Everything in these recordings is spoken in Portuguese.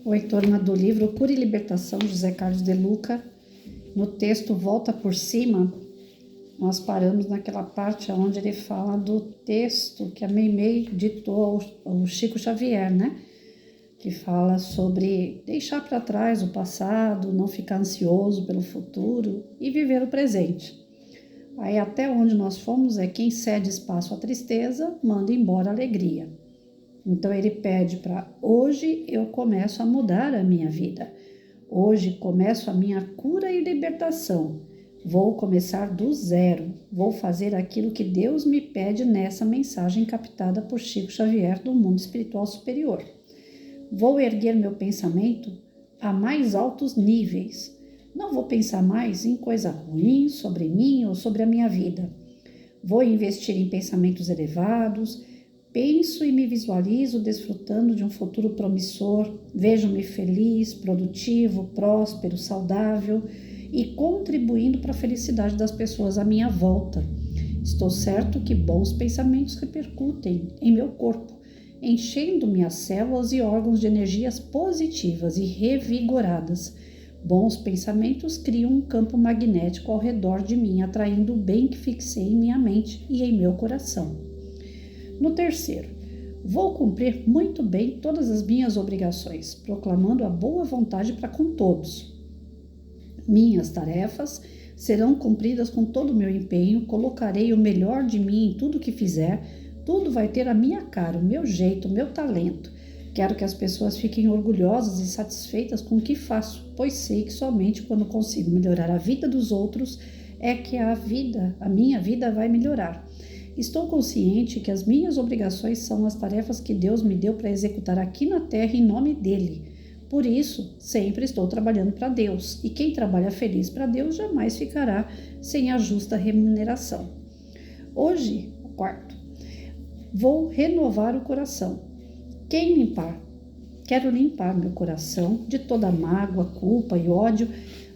O Heitor do livro Cura e Libertação, José Carlos de Luca. No texto Volta por Cima, nós paramos naquela parte onde ele fala do texto que a Meimei ditou ao Chico Xavier, né? Que fala sobre deixar para trás o passado, não ficar ansioso pelo futuro e viver o presente. Aí até onde nós fomos é quem cede espaço à tristeza, manda embora a alegria. Então ele pede para hoje eu começo a mudar a minha vida. Hoje começo a minha cura e libertação. Vou começar do zero. Vou fazer aquilo que Deus me pede nessa mensagem captada por Chico Xavier do mundo espiritual superior. Vou erguer meu pensamento a mais altos níveis. Não vou pensar mais em coisa ruim sobre mim ou sobre a minha vida. Vou investir em pensamentos elevados. Penso e me visualizo desfrutando de um futuro promissor. Vejo-me feliz, produtivo, próspero, saudável e contribuindo para a felicidade das pessoas à minha volta. Estou certo que bons pensamentos repercutem em meu corpo, enchendo minhas células e órgãos de energias positivas e revigoradas. Bons pensamentos criam um campo magnético ao redor de mim, atraindo o bem que fixei em minha mente e em meu coração. No terceiro, vou cumprir muito bem todas as minhas obrigações, proclamando a boa vontade para com todos. Minhas tarefas serão cumpridas com todo o meu empenho, colocarei o melhor de mim em tudo que fizer, tudo vai ter a minha cara, o meu jeito, o meu talento. Quero que as pessoas fiquem orgulhosas e satisfeitas com o que faço, pois sei que somente quando consigo melhorar a vida dos outros é que a minha vida vai melhorar. Estou consciente que as minhas obrigações são as tarefas que Deus me deu para executar aqui na terra em nome dele. Por isso, sempre estou trabalhando para Deus, e quem trabalha feliz para Deus jamais ficará sem a justa remuneração. Hoje, o quarto, vou renovar o coração. Quero limpar meu coração de toda mágoa, culpa e ódio.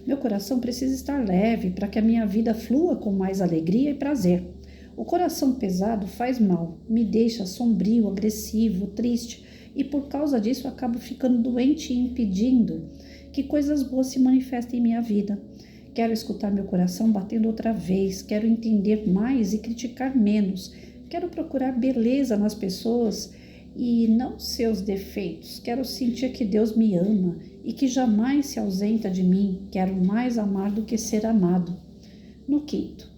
Meu coração precisa estar leve para que a minha vida flua com mais alegria e prazer. O coração pesado faz mal, me deixa sombrio, agressivo, triste e por causa disso acabo ficando doente e impedindo que coisas boas se manifestem em minha vida. Quero escutar meu coração batendo outra vez, quero entender mais e criticar menos, quero procurar beleza nas pessoas e não seus defeitos, quero sentir que Deus me ama e que jamais se ausenta de mim, quero mais amar do que ser amado. No quinto,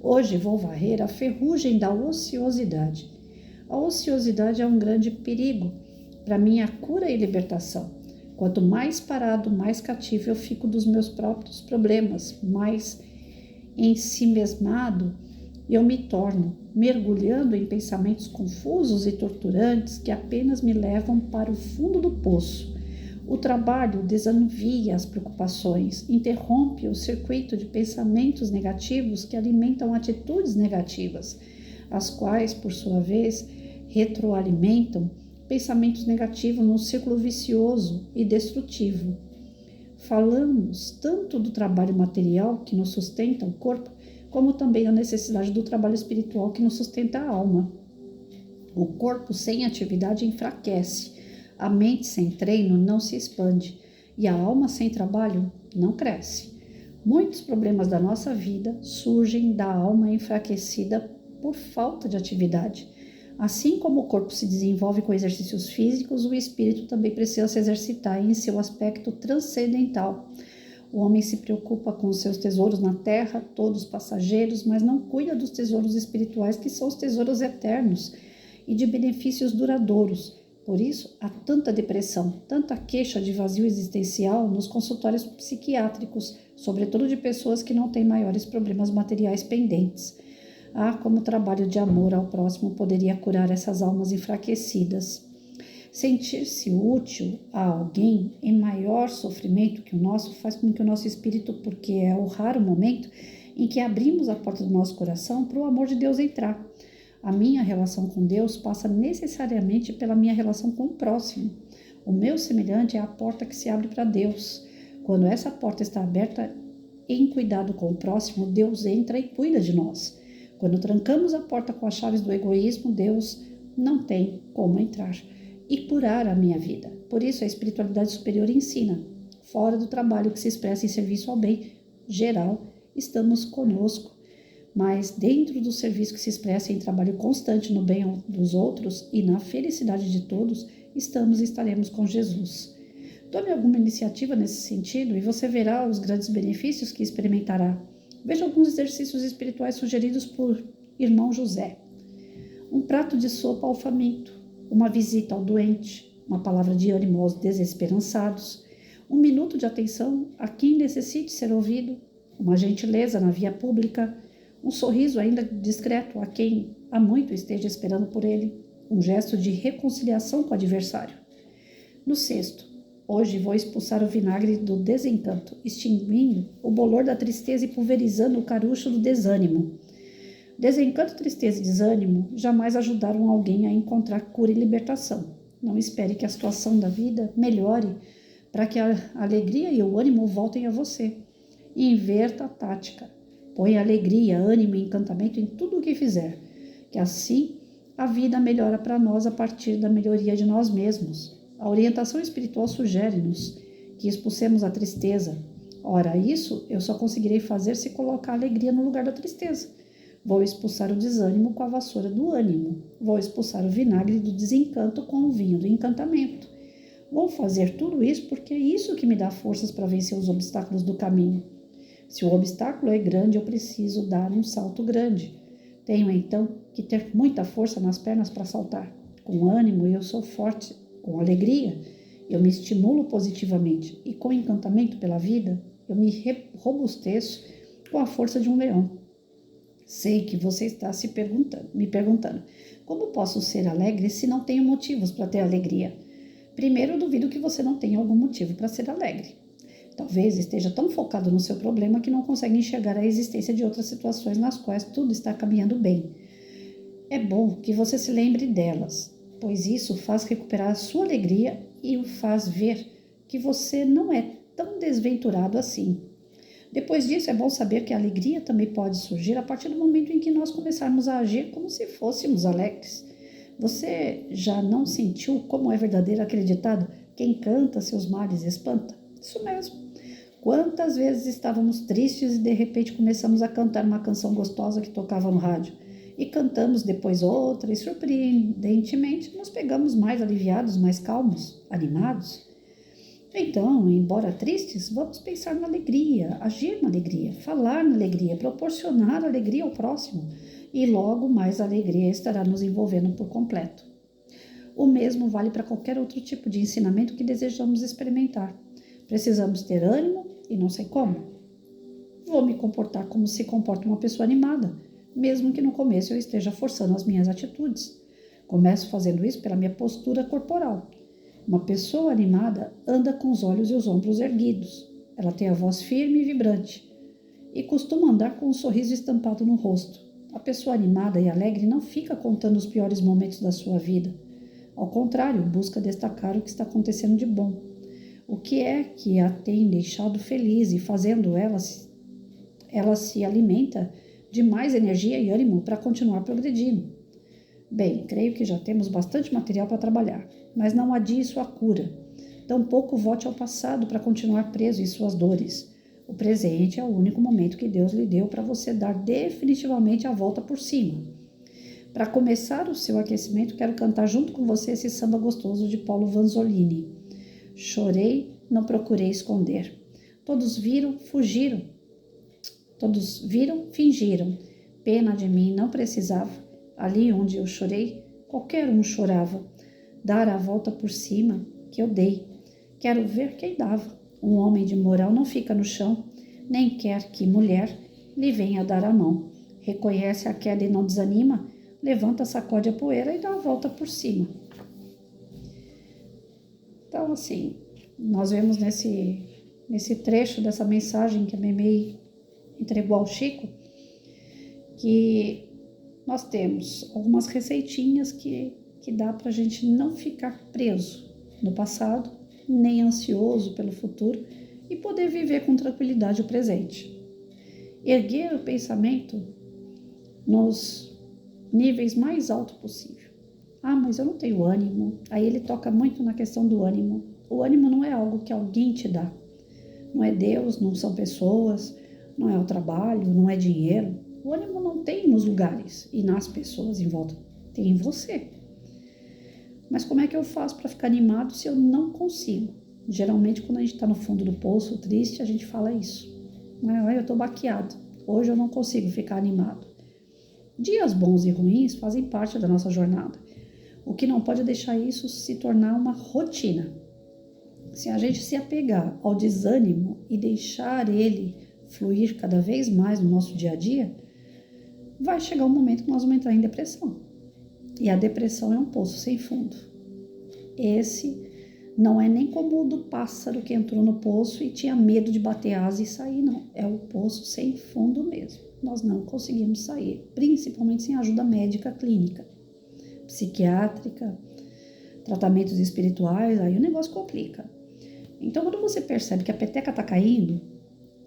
hoje vou varrer a ferrugem da ociosidade. A ociosidade é um grande perigo para minha cura e libertação. Quanto mais parado, mais cativo eu fico dos meus próprios problemas, mais ensimesmado eu me torno, mergulhando em pensamentos confusos e torturantes que apenas me levam para o fundo do poço. O trabalho desanuvia as preocupações, interrompe o circuito de pensamentos negativos que alimentam atitudes negativas, as quais, por sua vez, retroalimentam pensamentos negativos num círculo vicioso e destrutivo. Falamos tanto do trabalho material que nos sustenta o corpo, como também a necessidade do trabalho espiritual que nos sustenta a alma. O corpo sem atividade enfraquece, a mente sem treino não se expande e a alma sem trabalho não cresce. Muitos problemas da nossa vida surgem da alma enfraquecida por falta de atividade. Assim como o corpo se desenvolve com exercícios físicos, o espírito também precisa se exercitar em seu aspecto transcendental. O homem se preocupa com os seus tesouros na terra, todos passageiros, mas não cuida dos tesouros espirituais, que são os tesouros eternos e de benefícios duradouros. Por isso, há tanta depressão, tanta queixa de vazio existencial nos consultórios psiquiátricos, sobretudo de pessoas que não têm maiores problemas materiais pendentes. Como o trabalho de amor ao próximo poderia curar essas almas enfraquecidas. Sentir-se útil a alguém em maior sofrimento que o nosso faz com que o nosso espírito, porque é o raro momento em que abrimos a porta do nosso coração para o amor de Deus entrar. A minha relação com Deus passa necessariamente pela minha relação com o próximo. O meu semelhante é a porta que se abre para Deus. Quando essa porta está aberta em cuidado com o próximo, Deus entra e cuida de nós. Quando trancamos a porta com as chaves do egoísmo, Deus não tem como entrar. e curar a minha vida. Por isso, a espiritualidade superior ensina, fora do trabalho que se expressa em serviço ao bem geral, estamos conosco, mas dentro do serviço que se expressa em trabalho constante no bem dos outros e na felicidade de todos, estamos e estaremos com Jesus. Tome alguma iniciativa nesse sentido e você verá os grandes benefícios que experimentará. Veja alguns exercícios espirituais sugeridos por irmão José. Um prato de sopa ao faminto, uma visita ao doente, uma palavra de ânimo aos desesperançados, um minuto de atenção a quem necessite ser ouvido, uma gentileza na via pública, um sorriso ainda discreto a quem há muito esteja esperando por ele, um gesto de reconciliação com o adversário. No sexto, hoje vou expulsar o vinagre do desencanto, extinguindo o bolor da tristeza e pulverizando o carucho do desânimo. Desencanto, tristeza e desânimo jamais ajudaram alguém a encontrar cura e libertação. Não espere que a situação da vida melhore para que a alegria e o ânimo voltem a você. Inverta a tática. Põe alegria, ânimo e encantamento em tudo o que fizer, que assim a vida melhora para nós a partir da melhoria de nós mesmos. A orientação espiritual sugere-nos que expulsemos a tristeza. Ora, isso eu só conseguirei fazer se colocar a alegria no lugar da tristeza. Vou expulsar o desânimo com a vassoura do ânimo. Vou expulsar o vinagre do desencanto com o vinho do encantamento. Vou fazer tudo isso porque é isso que me dá forças para vencer os obstáculos do caminho. Se o obstáculo é grande, eu preciso dar um salto grande. Tenho, então, que ter muita força nas pernas para saltar. Com ânimo, eu sou forte. Com alegria, eu me estimulo positivamente. E com encantamento pela vida, eu me robusteço com a força de um leão. Sei que você está me perguntando, como posso ser alegre se não tenho motivos para ter alegria? Primeiro, eu duvido que você não tenha algum motivo para ser alegre. Talvez esteja tão focado no seu problema que não consegue enxergar a existência de outras situações nas quais tudo está caminhando bem. É bom que você se lembre delas, pois isso faz recuperar a sua alegria e o faz ver que você não é tão desventurado assim. Depois disso, é bom saber que a alegria também pode surgir a partir do momento em que nós começarmos a agir como se fôssemos alegres. Você já não sentiu como é verdadeiro aquele ditado? Quem canta seus males espanta? Isso mesmo. Quantas vezes estávamos tristes e de repente começamos a cantar uma canção gostosa que tocava no rádio? E cantamos depois outra e surpreendentemente nos pegamos mais aliviados, mais calmos, animados. Então, embora tristes, vamos pensar na alegria, agir na alegria, falar na alegria, proporcionar alegria ao próximo e logo mais a alegria estará nos envolvendo por completo. O mesmo vale para qualquer outro tipo de ensinamento que desejamos experimentar. Precisamos ter ânimo e não sei como. Vou me comportar como se comporta uma pessoa animada, mesmo que no começo eu esteja forçando as minhas atitudes. Começo fazendo isso pela minha postura corporal. Uma pessoa animada anda com os olhos e os ombros erguidos. Ela tem a voz firme e vibrante e costuma andar com um sorriso estampado no rosto. A pessoa animada e alegre não fica contando os piores momentos da sua vida. Ao contrário, busca destacar o que está acontecendo de bom. O que é que a tem deixado feliz e fazendo ela se alimenta de mais energia e ânimo para continuar progredindo. Bem, creio que já temos bastante material para trabalhar, mas não adie sua cura. Tampouco volte ao passado para continuar preso em suas dores. O presente é o único momento que Deus lhe deu para você dar definitivamente a volta por cima. Para começar o seu aquecimento, quero cantar junto com você esse samba gostoso de Paulo Vanzolini. Chorei, não procurei esconder. Todos viram, fugiram. Todos viram, fingiram. Pena de mim, não precisava. Ali onde eu chorei, qualquer um chorava. Dar a volta por cima, que eu dei. Quero ver quem dava. Um homem de moral não fica no chão, nem quer que mulher lhe venha dar a mão. Reconhece a queda e não desanima, levanta, sacode a poeira e dá a volta por cima. Então, assim, nós vemos nesse trecho dessa mensagem que a Meimei entregou ao Chico, que nós temos algumas receitinhas que dá para a gente não ficar preso no passado, nem ansioso pelo futuro e poder viver com tranquilidade o presente. Erguer o pensamento nos níveis mais altos possível. Ah, mas eu não tenho ânimo. Aí ele toca muito na questão do ânimo. O ânimo não é algo que alguém te dá. Não é Deus, não são pessoas, não é o trabalho, não é dinheiro. O ânimo não tem nos lugares e nas pessoas em volta. Tem em você. Mas como é que eu faço para ficar animado se eu não consigo? Geralmente, quando a gente está no fundo do poço, triste, a gente fala isso. Ah, eu estou baqueado. Hoje eu não consigo ficar animado. Dias bons e ruins fazem parte da nossa jornada. O que não pode é deixar isso se tornar uma rotina. Se a gente se apegar ao desânimo e deixar ele fluir cada vez mais no nosso dia a dia, vai chegar um momento que nós vamos entrar em depressão. E a depressão é um poço sem fundo. Esse não é nem como o do pássaro que entrou no poço e tinha medo de bater asa e sair, não. É o poço sem fundo mesmo. Nós não conseguimos sair, principalmente sem ajuda médica clínica, psiquiátrica, tratamentos espirituais, aí o negócio complica. Então, quando você percebe que a peteca tá caindo,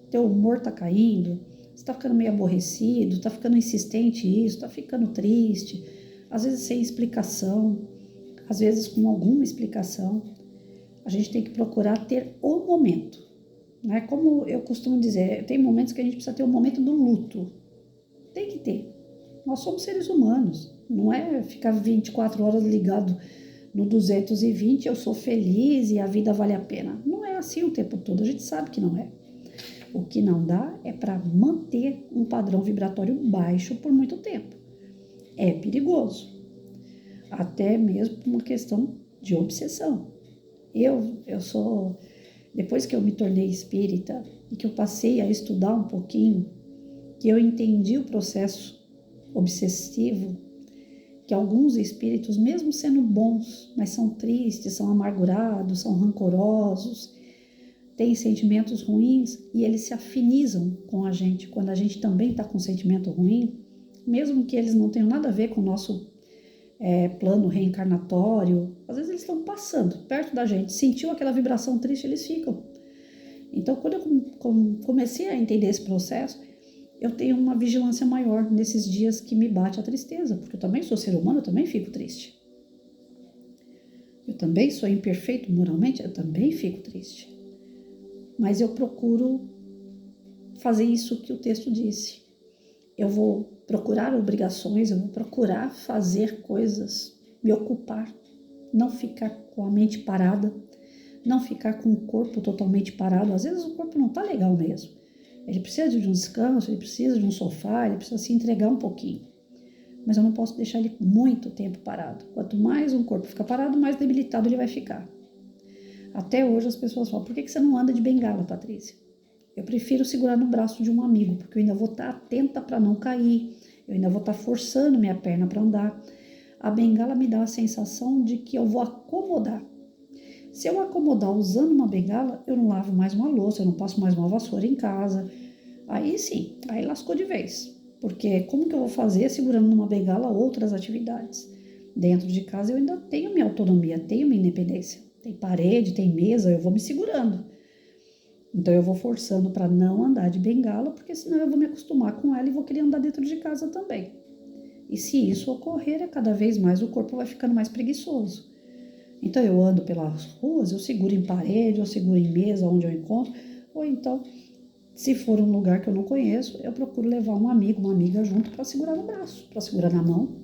teu humor tá caindo, você tá ficando meio aborrecido, tá ficando insistente isso, tá ficando triste, às vezes sem explicação, às vezes com alguma explicação, a gente tem que procurar ter o momento, né? Como eu costumo dizer, tem momentos que a gente precisa ter o momento do luto. Tem que ter. Nós somos seres humanos, não é ficar 24 horas ligado no 220, eu sou feliz e a vida vale a pena. Não é assim o tempo todo, a gente sabe que não é. O que não dá é para manter um padrão vibratório baixo por muito tempo. É perigoso, até mesmo por uma questão de obsessão. Depois que eu me tornei espírita e que eu passei a estudar um pouquinho, que eu entendi o processo obsessivo, que alguns espíritos, mesmo sendo bons, mas são tristes, são amargurados, são rancorosos, têm sentimentos ruins e eles se afinizam com a gente quando a gente também está com sentimento ruim, mesmo que eles não tenham nada a ver com o nosso plano reencarnatório, às vezes eles estão passando perto da gente, sentiu aquela vibração triste, eles ficam. Então, quando eu comecei a entender esse processo, eu tenho uma vigilância maior nesses dias que me bate a tristeza, porque eu também sou ser humano, eu também fico triste. Eu também sou imperfeito moralmente, eu também fico triste. Mas eu procuro fazer isso que o texto disse. Eu vou procurar obrigações, eu vou procurar fazer coisas, me ocupar, não ficar com a mente parada, não ficar com o corpo totalmente parado. Às vezes o corpo não tá legal mesmo. Ele precisa de um descanso, ele precisa de um sofá, ele precisa se entregar um pouquinho. Mas eu não posso deixar ele muito tempo parado. Quanto mais um corpo fica parado, mais debilitado ele vai ficar. Até hoje as pessoas falam, por que você não anda de bengala, Patrícia? Eu prefiro segurar no braço de um amigo, porque eu ainda vou estar atenta para não cair, eu ainda vou estar forçando minha perna para andar. A bengala me dá a sensação de que eu vou acomodar. Se eu acomodar usando uma bengala, eu não lavo mais uma louça, eu não passo mais uma vassoura em casa. Aí sim, aí lascou de vez. Porque como que eu vou fazer segurando numa bengala outras atividades? Dentro de casa eu ainda tenho minha autonomia, tenho minha independência. Tem parede, tem mesa, eu vou me segurando. Então eu vou forçando para não andar de bengala, porque senão eu vou me acostumar com ela e vou querer andar dentro de casa também. E se isso ocorrer, cada vez mais o corpo vai ficando mais preguiçoso. Então eu ando pelas ruas, eu seguro em parede, eu seguro em mesa onde eu encontro, ou então, se for um lugar que eu não conheço, eu procuro levar um amigo, uma amiga junto para segurar no braço, para segurar na mão.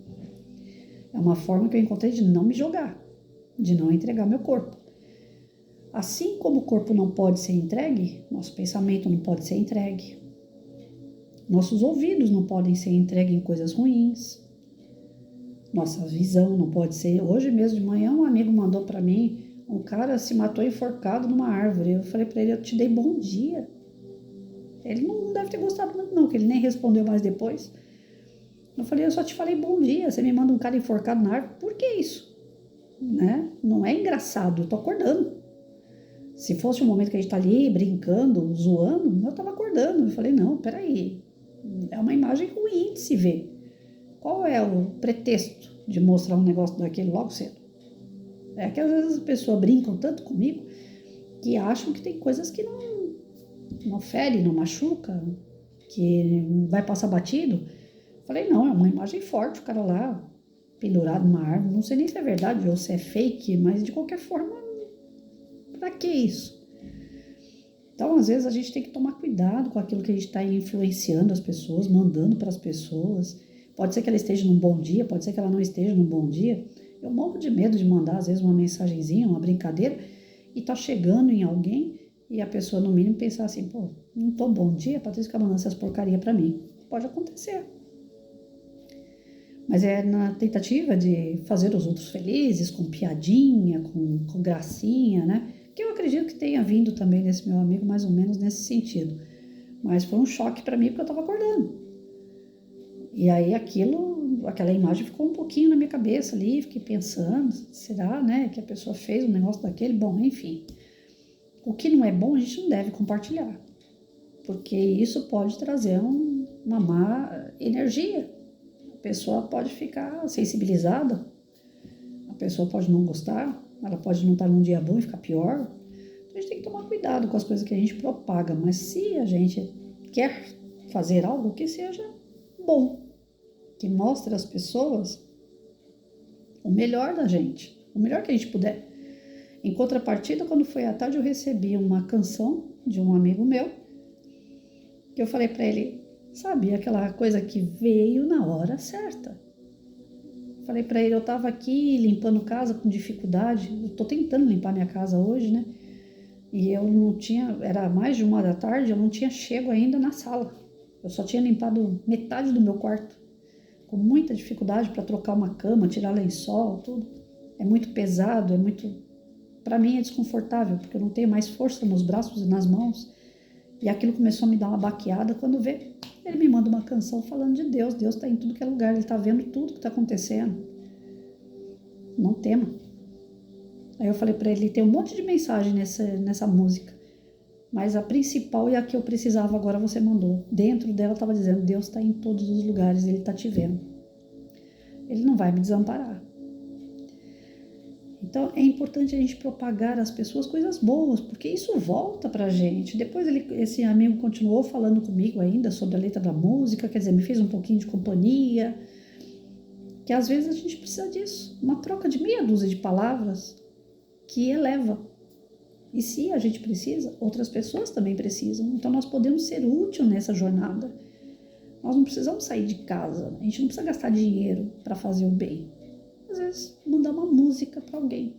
É uma forma que eu encontrei de não me jogar, de não entregar meu corpo. Assim como o corpo não pode ser entregue, nosso pensamento não pode ser entregue. Nossos ouvidos não podem ser entregues em coisas ruins. Nossa visão não pode ser. Hoje mesmo de manhã um amigo mandou para mim, um cara se matou enforcado numa árvore. Eu falei para ele, eu te dei bom dia. Ele não deve ter gostado muito não, que ele nem respondeu mais depois. Eu falei, eu só te falei bom dia, você me manda um cara enforcado na árvore, por que isso? Né? Não é engraçado, eu tô acordando. Se fosse um momento que a gente tá ali brincando, zoando, eu tava acordando. Eu falei, não, peraí, é uma imagem ruim de se ver. Qual é o pretexto de mostrar um negócio daquele logo cedo? É que às vezes as pessoas brincam tanto comigo que acham que tem coisas que não fere, não machuca, que vai passar batido. Falei, não, é uma imagem forte, o cara lá pendurado numa árvore. Não sei nem se é verdade ou se é fake, mas de qualquer forma, pra que isso? Então, às vezes, a gente tem que tomar cuidado com aquilo que a gente está influenciando as pessoas, mandando para as pessoas. Pode ser que ela esteja num bom dia, pode ser que ela não esteja num bom dia. Eu morro de medo de mandar, às vezes, uma mensagenzinha, uma brincadeira, e tá chegando em alguém e a pessoa, no mínimo, pensar assim, pô, não tô bom dia, Patrícia ficar mandando essas porcaria para mim. Pode acontecer. Mas é na tentativa de fazer os outros felizes, com piadinha, com gracinha, né? Que eu acredito que tenha vindo também desse meu amigo, mais ou menos nesse sentido. Mas foi um choque para mim, porque eu estava acordando. E aí aquela imagem ficou um pouquinho na minha cabeça ali, fiquei pensando, será, né, que a pessoa fez um negócio daquele? Bom, enfim. O que não é bom, a gente não deve compartilhar. Porque isso pode trazer uma má energia. A pessoa pode ficar sensibilizada, a pessoa pode não gostar, ela pode não estar num dia bom e ficar pior. Então a gente tem que tomar cuidado com as coisas que a gente propaga, mas se a gente quer fazer algo que seja bom, que mostre às pessoas o melhor da gente, o melhor que a gente puder. Em contrapartida, quando foi à tarde, eu recebi uma canção de um amigo meu, que eu falei para ele, sabe, aquela coisa que veio na hora certa. Falei para ele, eu estava aqui limpando casa com dificuldade, eu tô tentando limpar minha casa hoje, né? E eu não tinha, era mais de 1 da tarde, eu não tinha chego ainda na sala. Eu só tinha limpado metade do meu quarto, com muita dificuldade para trocar uma cama, tirar lençol, tudo. É muito pesado, para mim é desconfortável, porque eu não tenho mais força nos braços e nas mãos. E aquilo começou a me dar uma baqueada quando vê. Ele me manda uma canção falando de Deus. Deus está em tudo que é lugar, ele está vendo tudo que está acontecendo. Não tema. Aí eu falei para ele, tem um monte de mensagem nessa música, mas a principal e a que eu precisava agora você mandou. Dentro dela estava dizendo, Deus está em todos os lugares, ele está te vendo. Ele não vai me desamparar. Então é importante a gente propagar às pessoas coisas boas, porque isso volta pra gente. Depois esse amigo continuou falando comigo ainda sobre a letra da música, quer dizer, me fez um pouquinho de companhia, que às vezes a gente precisa disso, uma troca de meia dúzia de palavras que eleva. E se a gente precisa, outras pessoas também precisam. Então nós podemos ser útil nessa jornada. Nós não precisamos sair de casa, a gente não precisa gastar dinheiro para fazer o bem. Às vezes mandar uma música para alguém,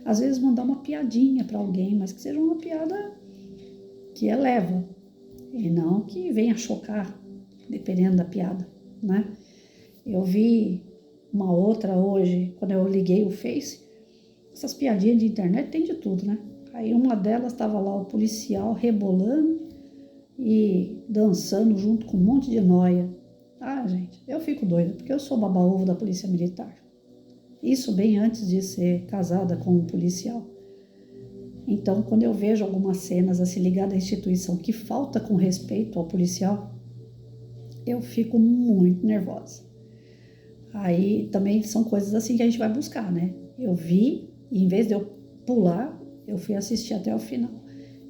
às vezes mandar uma piadinha para alguém, mas que seja uma piada que eleva e não que venha chocar, dependendo da piada, né? Eu vi uma outra hoje, quando eu liguei o Face, essas piadinhas de internet tem de tudo, né? Aí uma delas estava lá o policial rebolando e dançando junto com um monte de nóia. Ah, gente, eu fico doida, porque eu sou baba-ovo da polícia militar. Isso bem antes de ser casada com um policial. Então, quando eu vejo algumas cenas assim ligadas à instituição que falta com respeito ao policial, eu fico muito nervosa. Aí também são coisas assim que a gente vai buscar, né? Eu vi, e em vez de eu pular, eu fui assistir até o final.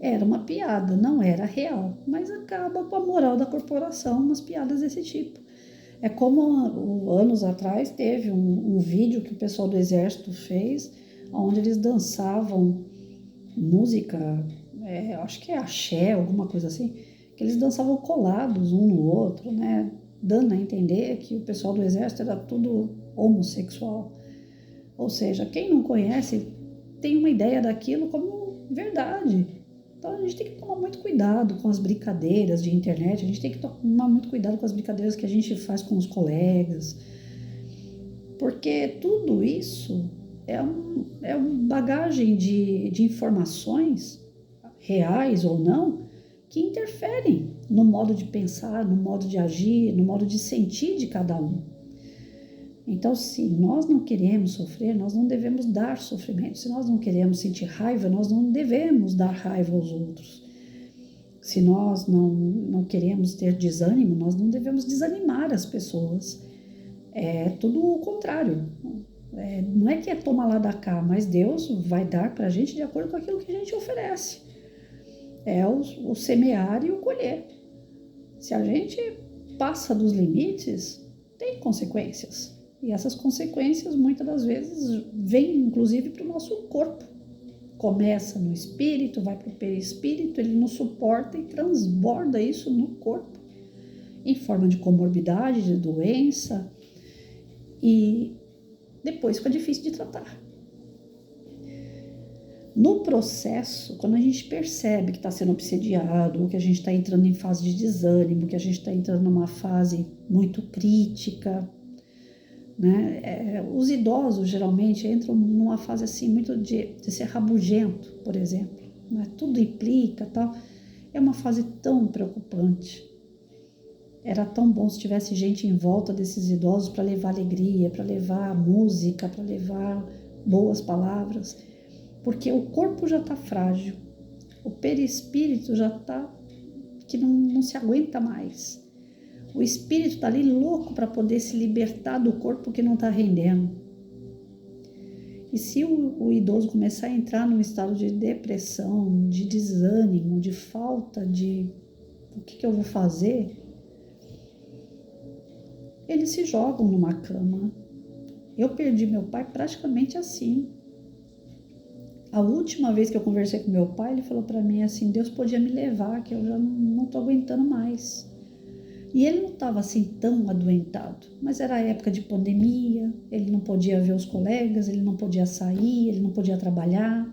Era uma piada, não era real, mas acaba com a moral da corporação umas piadas desse tipo. É como anos atrás teve um vídeo que o pessoal do Exército fez, onde eles dançavam música, acho que é axé, alguma coisa assim, que eles dançavam colados um no outro, né? Dando a entender que o pessoal do Exército era tudo homossexual. Ou seja, quem não conhece tem uma ideia daquilo como verdade. Então a gente tem que tomar muito cuidado com as brincadeiras de internet, a gente tem que tomar muito cuidado com as brincadeiras que a gente faz com os colegas, porque tudo isso é uma bagagem de informações, reais ou não, que interferem no modo de pensar, no modo de agir, no modo de sentir de cada um. Então, se nós não queremos sofrer, nós não devemos dar sofrimento. Se nós não queremos sentir raiva, nós não devemos dar raiva aos outros. Se nós não queremos ter desânimo, nós não devemos desanimar as pessoas. É tudo o contrário. Não é que é toma lá da cá, mas Deus vai dar para a gente de acordo com aquilo que a gente oferece. É o semear e o colher. Se a gente passa dos limites, tem consequências. E essas consequências, muitas das vezes, vêm inclusive para o nosso corpo. Começa no espírito, vai para o perispírito, ele não suporta e transborda isso no corpo, em forma de comorbidade, de doença, e depois fica difícil de tratar. No processo, quando a gente percebe que está sendo obsediado, ou que a gente está entrando em fase de desânimo, que a gente está entrando numa fase muito crítica, né? Os idosos geralmente entram numa fase assim muito de ser rabugento, por exemplo, né? Tudo implica, tal. É uma fase tão preocupante. Era tão bom se tivesse gente em volta desses idosos para levar alegria, para levar música, para levar boas palavras, porque o corpo já está frágil, o perispírito já está que não se aguenta mais. O espírito está ali louco para poder se libertar do corpo que não está rendendo. E se o idoso começar a entrar num estado de depressão, de desânimo, de falta de o que eu vou fazer, eles se jogam numa cama. Eu perdi meu pai praticamente assim. A última vez que eu conversei com meu pai, ele falou para mim assim, Deus podia me levar, que eu já não estou aguentando mais. E ele não estava assim tão adoentado, mas era a época de pandemia, ele não podia ver os colegas, ele não podia sair, ele não podia trabalhar.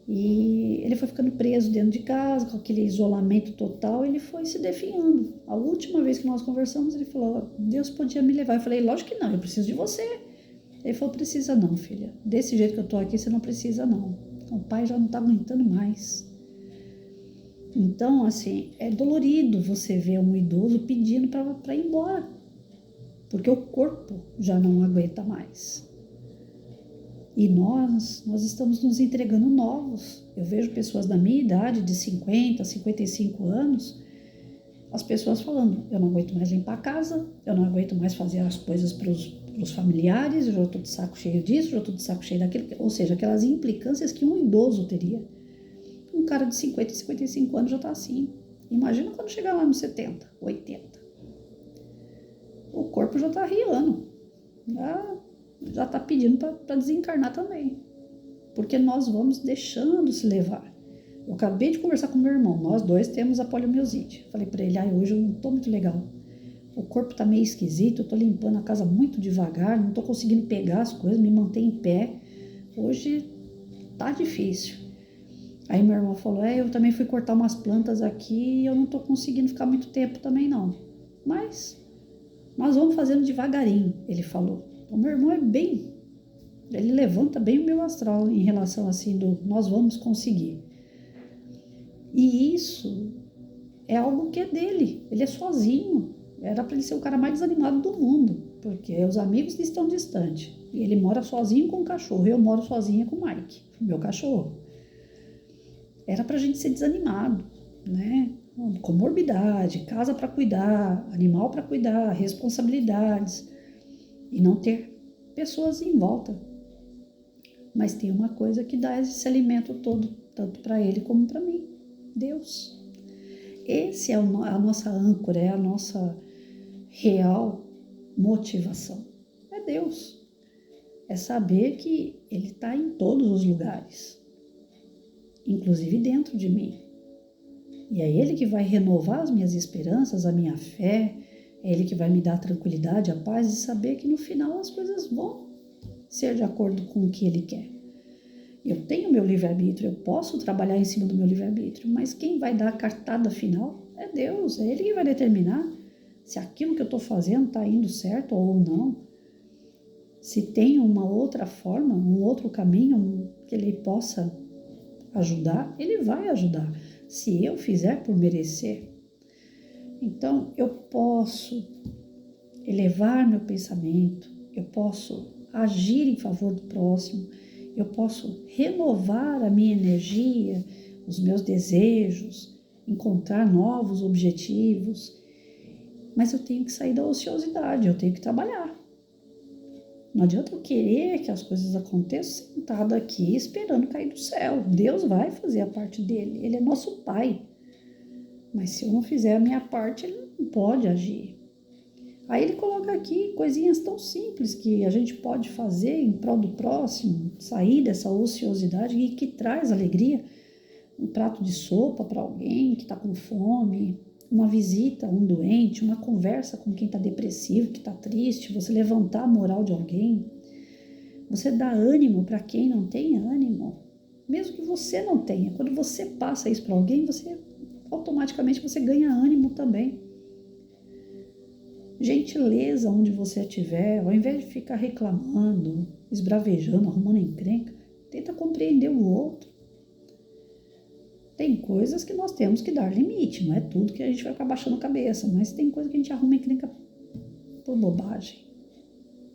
E ele foi ficando preso dentro de casa, com aquele isolamento total, ele foi se definhando. A última vez que nós conversamos, ele falou, Deus podia me levar. Eu falei, lógico que não, eu preciso de você. Ele falou, precisa não, filha. Desse jeito que eu tô aqui, você não precisa não. O pai já não tá aguentando mais. Então, assim, é dolorido você ver um idoso pedindo para ir embora, porque o corpo já não aguenta mais. E nós estamos nos entregando novos. Eu vejo pessoas da minha idade, de 50, 55 anos, as pessoas falando, eu não aguento mais limpar a casa, eu não aguento mais fazer as coisas para os familiares, eu já estou de saco cheio disso, já estou de saco cheio daquilo, ou seja, aquelas implicâncias que um idoso teria. Um cara de 50, 55 anos já está assim. Imagina quando chegar lá nos 70, 80. O corpo já está riando. Já está pedindo para desencarnar também. Porque nós vamos deixando se levar. Eu acabei de conversar com meu irmão. Nós dois temos a poliomielite. Falei para ele, hoje eu não estou muito legal. O corpo está meio esquisito, eu estou limpando a casa muito devagar, não estou conseguindo pegar as coisas, me manter em pé. Hoje tá difícil. Aí meu irmão falou, eu também fui cortar umas plantas aqui e eu não tô conseguindo ficar muito tempo também não. Mas nós vamos fazendo devagarinho, ele falou. O meu irmão ele levanta bem o meu astral em relação assim nós vamos conseguir. E isso é algo que é dele, ele é sozinho. Era para ele ser o cara mais desanimado do mundo, porque os amigos estão distantes. E ele mora sozinho com o cachorro, eu moro sozinha com o Mike, meu cachorro. Era pra gente ser desanimado, né? Comorbidade, casa para cuidar, animal para cuidar, responsabilidades e não ter pessoas em volta. Mas tem uma coisa que dá esse alimento todo, tanto para ele como para mim, Deus. Esse é a nossa âncora, é a nossa real motivação. É Deus. É saber que Ele está em todos os lugares, inclusive dentro de mim. E é Ele que vai renovar as minhas esperanças, a minha fé, é Ele que vai me dar a tranquilidade, a paz de saber que no final as coisas vão ser de acordo com o que Ele quer. Eu tenho meu livre-arbítrio, eu posso trabalhar em cima do meu livre-arbítrio, mas quem vai dar a cartada final é Deus, é Ele que vai determinar se aquilo que eu estou fazendo está indo certo ou não. Se tem uma outra forma, um outro caminho que Ele possa ajudar, Ele vai ajudar, se eu fizer por merecer. Então, eu posso elevar meu pensamento, eu posso agir em favor do próximo, eu posso renovar a minha energia, os meus desejos, encontrar novos objetivos, mas eu tenho que sair da ociosidade, eu tenho que trabalhar. Não adianta eu querer que as coisas aconteçam sentado aqui esperando cair do céu. Deus vai fazer a parte dele, Ele é nosso Pai. Mas se eu não fizer a minha parte, Ele não pode agir. Aí ele coloca aqui coisinhas tão simples que a gente pode fazer em prol do próximo, sair dessa ociosidade e que traz alegria. Um prato de sopa para alguém que está com fome, uma visita a um doente, uma conversa com quem está depressivo, que está triste, você levantar a moral de alguém, você dá ânimo para quem não tem ânimo, mesmo que você não tenha. Quando você passa isso para alguém, você automaticamente você ganha ânimo também. Gentileza onde você estiver, ao invés de ficar reclamando, esbravejando, arrumando encrenca, tenta compreender o outro. Tem coisas que nós temos que dar limite, não é tudo que a gente vai ficar baixando a cabeça, mas tem coisa que a gente arruma encrenca por bobagem,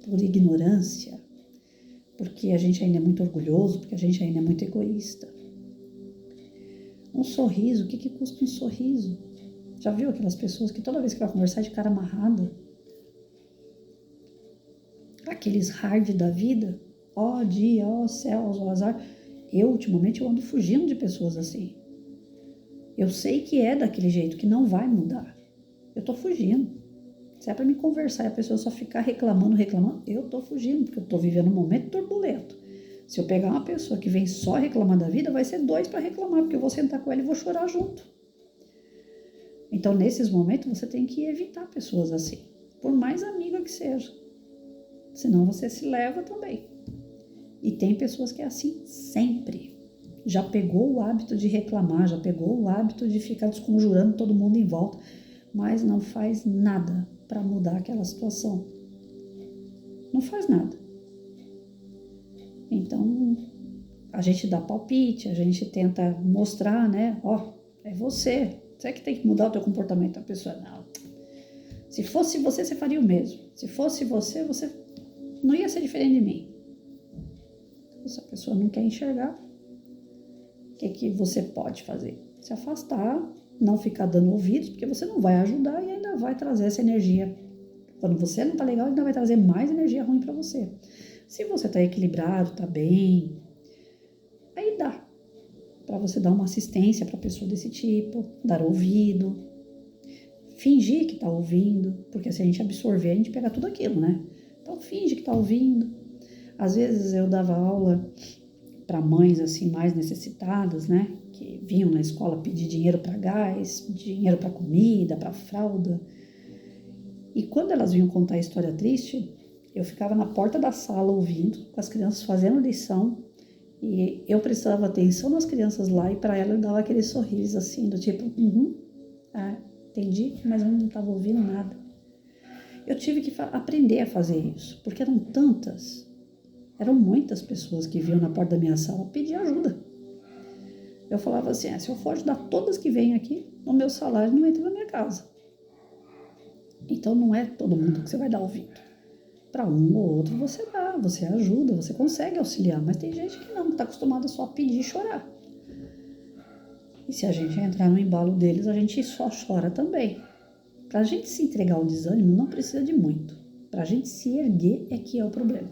por ignorância, porque a gente ainda é muito orgulhoso, porque a gente ainda é muito egoísta. Um sorriso, o que custa um sorriso? Já viu aquelas pessoas que toda vez que vai conversar de cara amarrada? Aqueles hard da vida? Ó dia, ó céus, ó azar. Ultimamente, eu ando fugindo de pessoas assim. Eu sei que é daquele jeito, que não vai mudar. Eu tô fugindo. Se é pra me conversar e a pessoa só ficar reclamando, eu tô fugindo, porque eu tô vivendo um momento turbulento. Se eu pegar uma pessoa que vem só reclamar da vida, vai ser dois para reclamar, porque eu vou sentar com ela e vou chorar junto. Então, nesses momentos, você tem que evitar pessoas assim, por mais amiga que seja. Senão você se leva também. E tem pessoas que é assim sempre. Já pegou o hábito de reclamar, já pegou o hábito de ficar desconjurando todo mundo em volta, mas não faz nada para mudar aquela situação. Não faz nada. Então, a gente dá palpite, a gente tenta mostrar, né? Ó, é você. Você é que tem que mudar o teu comportamento. A pessoa, não. Se fosse você, você faria o mesmo. Se fosse você, você não ia ser diferente de mim. Se a pessoa não quer enxergar, o que você pode fazer? Se afastar, não ficar dando ouvidos, porque você não vai ajudar e ainda vai trazer essa energia. Quando você não tá legal, ainda vai trazer mais energia ruim para você. Se você tá equilibrado, tá bem, aí dá para você dar uma assistência para pessoa desse tipo, dar ouvido, fingir que tá ouvindo, porque se a gente absorver, a gente pega tudo aquilo, né? Então finge que tá ouvindo. Às vezes eu dava aula para mães assim mais necessitadas, né? Que vinham na escola pedir dinheiro para gás, dinheiro para comida, para fralda. E quando elas vinham contar a história triste, eu ficava na porta da sala ouvindo, com as crianças fazendo lição, e eu prestava atenção nas crianças lá e para ela eu dava aquele sorriso assim, do tipo, entendi, mas eu não estava ouvindo nada. Eu tive que aprender a fazer isso, porque eram muitas pessoas que vinham na porta da minha sala pedir ajuda. Eu falava assim, se eu for ajudar todas que vêm aqui, o meu salário não entra na minha casa. Então não é todo mundo que você vai dar ouvido. Para um ou outro você dá, você ajuda, você consegue auxiliar, mas tem gente que não, que está acostumada só a pedir e chorar. E se a gente entrar no embalo deles, a gente só chora também. Para a gente se entregar ao desânimo, não precisa de muito. Para a gente se erguer é que é o problema.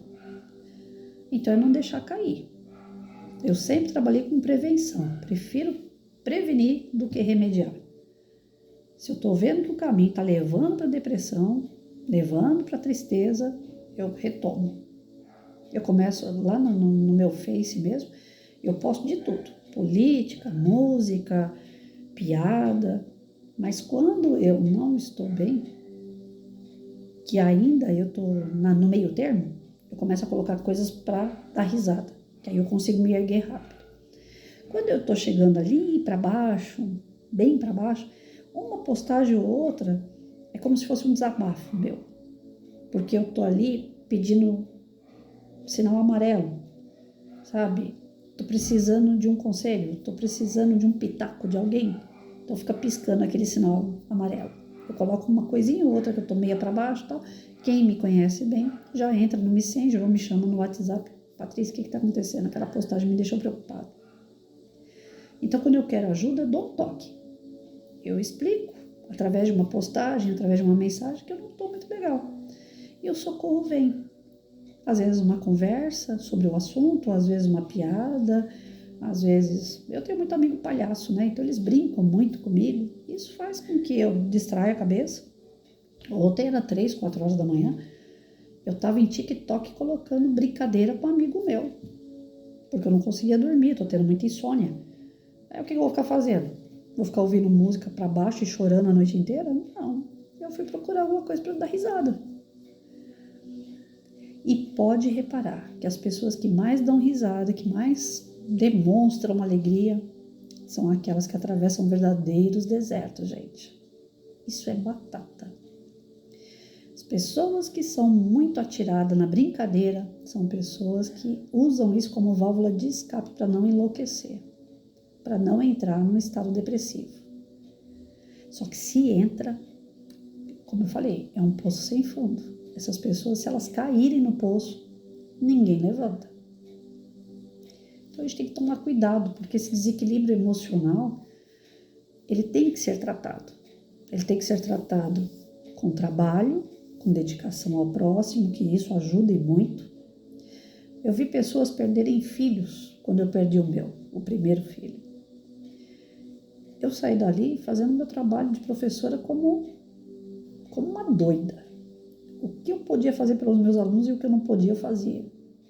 Então é não deixar cair. Eu sempre trabalhei com prevenção, prefiro prevenir do que remediar. Se eu estou vendo que o caminho está levando para a depressão, levando para a tristeza, eu retomo. Eu começo lá no meu Face mesmo, eu posto de tudo. Política, música, piada. Mas quando eu não estou bem, que ainda eu estou no meio termo, eu começo a colocar coisas para dar risada, que aí eu consigo me erguer rápido. Quando eu estou chegando ali para baixo, bem para baixo, uma postagem ou outra é como se fosse um desabafo meu. Porque eu tô ali pedindo sinal amarelo, sabe? Tô precisando de um conselho, tô precisando de um pitaco de alguém. Então fica piscando aquele sinal amarelo. Eu coloco uma coisinha ou outra que eu tô meia para baixo e tal. Quem me conhece bem já entra no Messenger ou me chama no WhatsApp. Patrícia, o que tá acontecendo? Aquela postagem me deixou preocupada. Então quando eu quero ajuda, eu dou um toque. Eu explico através de uma postagem, através de uma mensagem que eu não tô muito legal. E o socorro vem. Às vezes uma conversa sobre o assunto, às vezes uma piada, às vezes... Eu tenho muito amigo palhaço, né? Então eles brincam muito comigo. Isso faz com que eu distraia a cabeça. Ontem era 3, 4 horas da manhã, eu tava em TikTok colocando brincadeira com um amigo meu, porque eu não conseguia dormir, tô tendo muita insônia. Aí o que eu vou ficar fazendo? Vou ficar ouvindo música pra baixo e chorando a noite inteira? Não. Eu fui procurar alguma coisa pra dar risada. E pode reparar que as pessoas que mais dão risada, que mais demonstram alegria, são aquelas que atravessam verdadeiros desertos, gente. Isso é batata. As pessoas que são muito atiradas na brincadeira são pessoas que usam isso como válvula de escape para não enlouquecer, para não entrar num estado depressivo. Só que se entra, como eu falei, é um poço sem fundo. Essas pessoas, se elas caírem no poço, ninguém levanta. Então a gente tem que tomar cuidado, porque esse desequilíbrio emocional, ele tem que ser tratado. Ele tem que ser tratado com trabalho, com dedicação ao próximo, que isso ajuda e muito. Eu vi pessoas perderem filhos quando eu perdi o primeiro filho. Eu saí dali fazendo meu trabalho de professora como uma doida. O que eu podia fazer pelos meus alunos e o que eu não podia, eu fazia.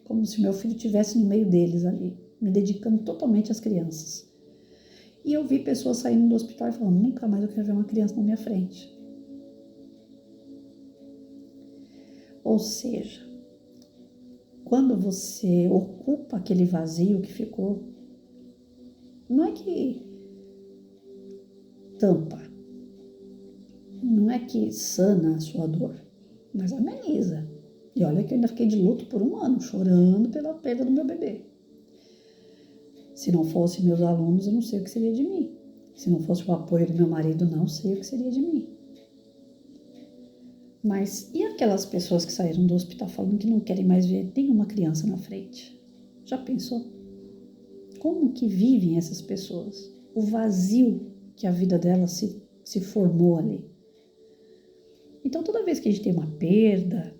Como se meu filho estivesse no meio deles ali, me dedicando totalmente às crianças. E eu vi pessoas saindo do hospital e falando, nunca mais eu quero ver uma criança na minha frente. Ou seja, quando você ocupa aquele vazio que ficou, não é que tampa, não é que sana a sua dor, mas ameniza. E olha que eu ainda fiquei de luto por 1 ano, chorando pela perda do meu bebê. Se não fosse meus alunos, eu não sei o que seria de mim. Se não fosse o apoio do meu marido, não sei o que seria de mim. Mas e aquelas pessoas que saíram do hospital falando que não querem mais ver nenhuma criança na frente? Já pensou? Como que vivem essas pessoas? O vazio que a vida delas se formou ali. Então, toda vez que a gente tem uma perda,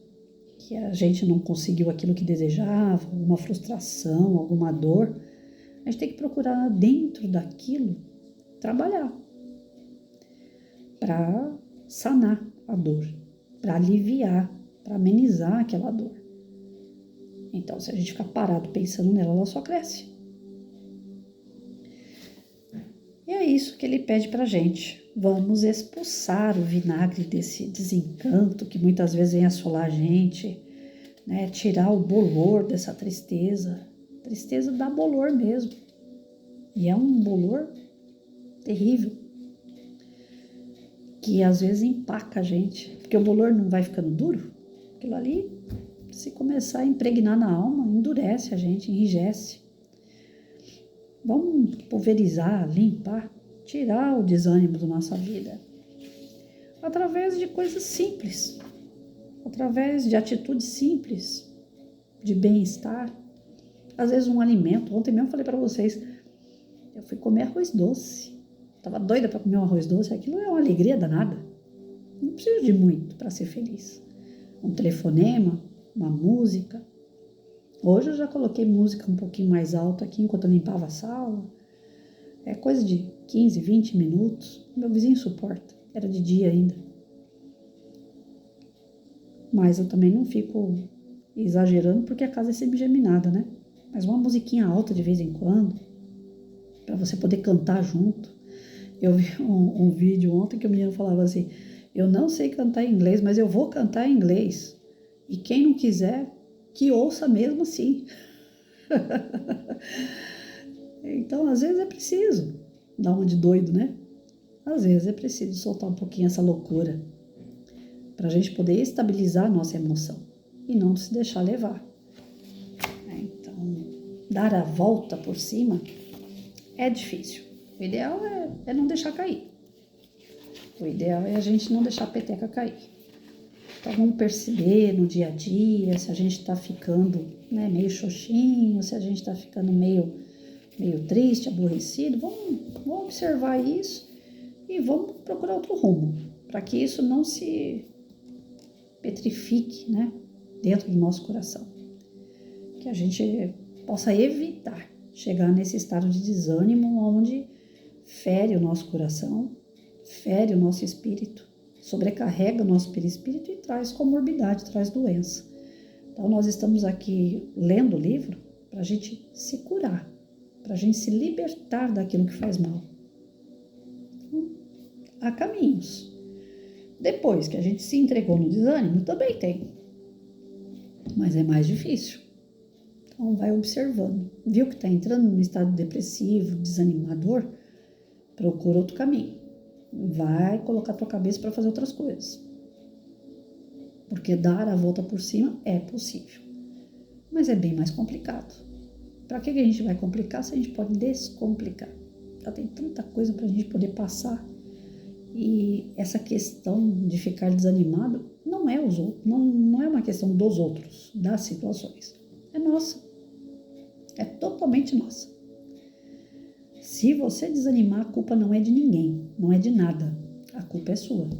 que a gente não conseguiu aquilo que desejava, uma frustração, alguma dor, a gente tem que procurar dentro daquilo trabalhar para sanar a dor, para aliviar, para amenizar aquela dor. Então, se a gente ficar parado pensando nela, ela só cresce. E é isso que ele pede pra gente. Vamos expulsar o vinagre desse desencanto que muitas vezes vem assolar a gente, né? Tirar o bolor dessa tristeza. Tristeza dá bolor mesmo. E é um bolor terrível, que às vezes empaca a gente, porque o bolor não vai ficando duro. Aquilo ali, se começar a impregnar na alma, endurece a gente, enrijece. Vamos pulverizar, limpar, tirar o desânimo da nossa vida. Através de coisas simples, através de atitudes simples, de bem-estar. Às vezes um alimento. Ontem mesmo falei para vocês, eu fui comer arroz doce. Tava doida para comer um arroz doce. Aquilo é uma alegria danada. Não preciso de muito para ser feliz. Um telefonema, uma música. Hoje eu já coloquei música um pouquinho mais alta aqui enquanto eu limpava a sala. É coisa de 15, 20 minutos. Meu vizinho suporta. Era de dia ainda. Mas eu também não fico exagerando porque a casa é sempre geminada, né? Mas uma musiquinha alta de vez em quando, para você poder cantar junto. Eu vi um vídeo ontem que o menino falava assim, eu não sei cantar em inglês, mas eu vou cantar em inglês. E quem não quiser, que ouça mesmo assim. Então, às vezes é preciso dar uma de doido, né? Às vezes é preciso soltar um pouquinho essa loucura para a gente poder estabilizar a nossa emoção e não se deixar levar. Então, dar a volta por cima é difícil. O ideal é não deixar cair. O ideal é a gente não deixar a peteca cair. Então, vamos perceber no dia a dia se a gente está ficando, né, meio xoxinho, se a gente está ficando meio triste, aborrecido. Vamos observar isso e vamos procurar outro rumo, para que isso não se petrifique, né, dentro do nosso coração. Que a gente possa evitar chegar nesse estado de desânimo onde fere o nosso coração, fere o nosso espírito sobrecarrega o nosso perispírito e traz comorbidade, traz doença. Então, nós estamos aqui lendo o livro para a gente se curar, para a gente se libertar daquilo que faz mal. Então, há caminhos. Depois que a gente se entregou no desânimo, também tem. Mas é mais difícil. Então, vai observando. Viu que está entrando no estado depressivo, desanimador? Procura outro caminho. Vai colocar tua cabeça para fazer outras coisas. Porque dar a volta por cima é possível. Mas é bem mais complicado. Para que a gente vai complicar se a gente pode descomplicar? Já tem tanta coisa para a gente poder passar. E essa questão de ficar desanimado não é não é uma questão dos outros, das situações. É nossa. É totalmente nossa. Se você desanimar, a culpa não é de ninguém, não é de nada. A culpa é sua.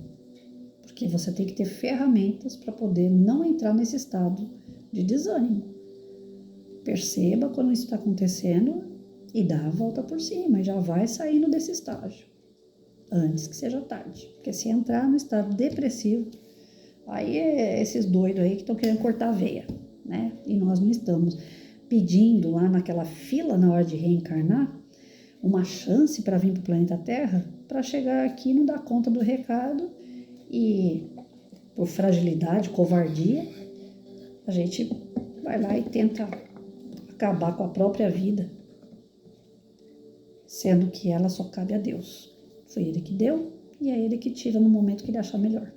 Porque você tem que ter ferramentas para poder não entrar nesse estado de desânimo. Perceba quando isso está acontecendo e dá a volta por cima e já vai saindo desse estágio. Antes que seja tarde. Porque se entrar no estado depressivo, aí é esses doidos aí que estão querendo cortar a veia, né? E nós não estamos pedindo lá naquela fila na hora de reencarnar uma chance para vir para o planeta Terra, para chegar aqui e não dar conta do recado e, por fragilidade, covardia, a gente vai lá e tenta acabar com a própria vida, sendo que ela só cabe a Deus. Foi Ele que deu e é Ele que tira no momento que Ele achar melhor.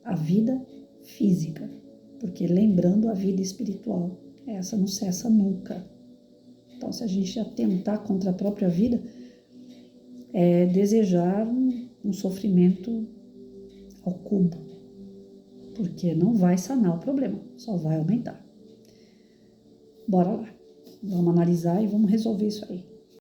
A vida física, porque lembrando a vida espiritual, essa não cessa nunca. Então, se a gente atentar contra a própria vida, é desejar um sofrimento ao cubo, porque não vai sanar o problema, só vai aumentar. Bora lá, vamos analisar e vamos resolver isso aí.